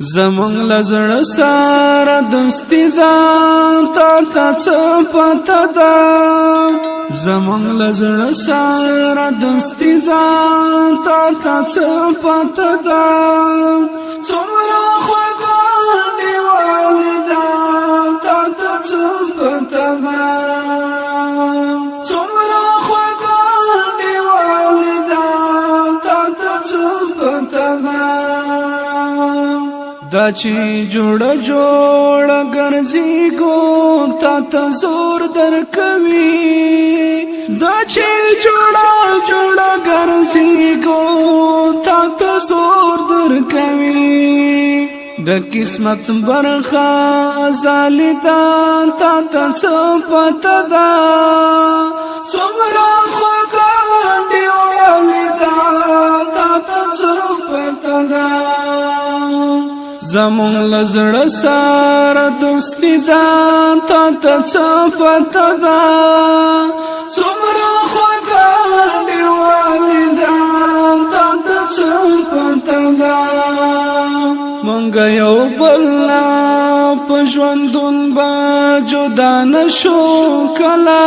زمون لزړ سره دوستي دا تا څه پته ده زمون لزړ سره دوستي دا تا څه پته ده څومره خوږه نیولې ده تا څه پته ده څومره خوږه نیولې ده تا څه پته ده دا چې جوړه ګرځي ګور تا زور درکوي دا چې جوړه ګرځي ګور تا زور درکوي د قسمت برخه زالیدان تا څه پته ده څومره خوږه نیولې ده تا څه پته ده زمون لزړ سره دوستي دا تا څه پته ده څومره خوږه نیولې ده تا څه پته ده مونږ یو بل په ژوندون به جدا نشو کله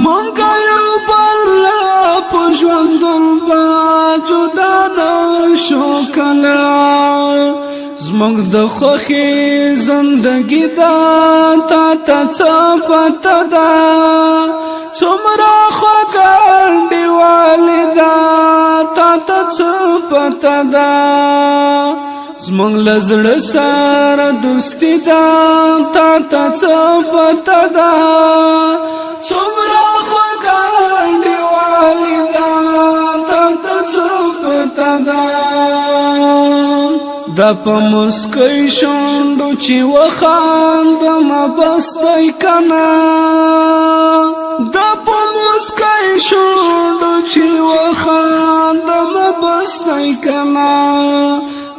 مونږ یو بل په ژوندون به جدا نشو کله زمونږ د خوښې زندګي دا تا څه پته ده څومره خوږه نیولې ده تا څه پته ده زمونږ لزړ سره دوستي دا تا څه پته ده څومره خوږه نیولې ده تا څه پته ده دا په مسکۍ شونډو چې وخاندم بس دی کنه دا په مسکۍ شونډو چې وخاندم بس دی کنه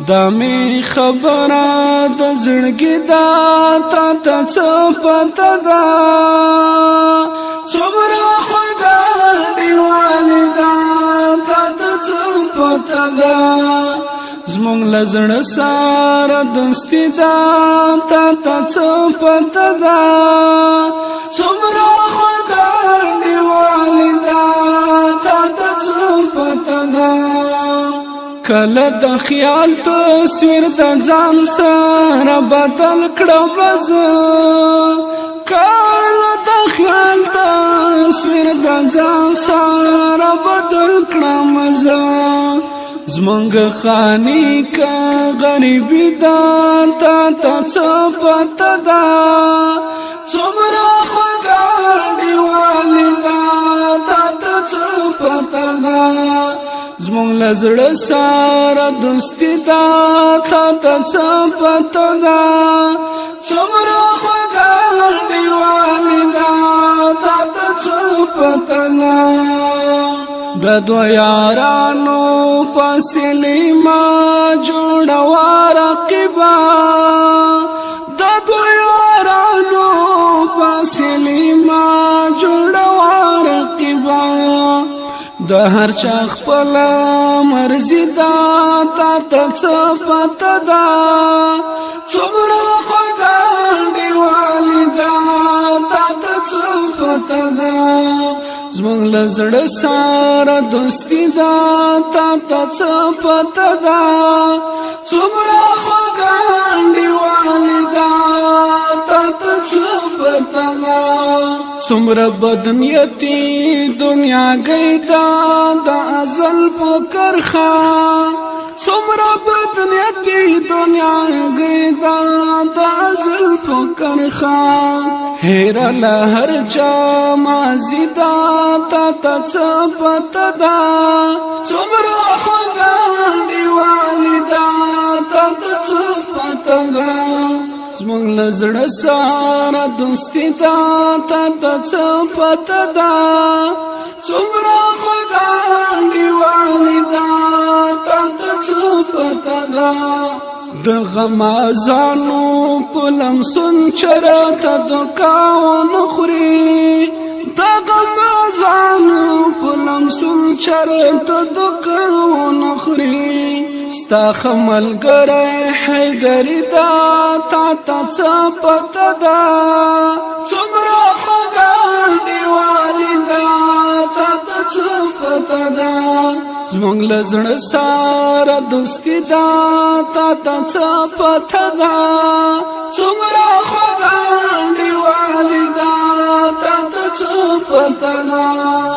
دا می خبره د زړګي دا تا څه پته ده څومره خوږه نیولې ده تا څه پته ده زمون لزړ سره دوستي دا تا څه پته ده څومره خوږه نیولې ده تا څه پته ده کله د خیال تصویر د ځان سره بدل کړم زه کله د خیال تصویر د ځان سره بدل کړم زه زمونږ خانی کا غریبی دا تا څه پته ده څومره خوږه نیولې ده تا څه پته ده زمونږ لزړ سره دوستي دا تا څه پته ده څومره خوږه نیولې ده تا څه پته ده د دوه یارانو فاصلې ما جوړوا رقیبا د دوه یارانو فاصلې ما جوړوا رقیبا د هر چا خپل مرزي دا تا څه پته ده څومره خوږه نیولې ده تا څه پته ده زمونږ لزړ سره دوستي دا تا څه پته ده څومره خوږه نیولې ده تا څه پته ده څومره بدنیتي دنیا گیدا د ازل په کرخه څومره بدنیتي دنیا گیدا د ازل په کرخه هیر له هر چا مازی دا تا څه پته ده څومره خوږه نیولې ده تا څه پته ده زمونږ لزړ سره دوستي دا تا څه پته ده څومره خوږه نیولې ده تا څه پته ده د غمازانو په لمسون چرته دکاونه خوري د غمازانو په لمسون چرته دکاونه خوري ستا خملګری حیدری دا تا تا څه پته ده څومره خوږه دیوالي دا تا تا څه پته ده زمونږ له زړه سره دوستي دا تا تا څه پته ده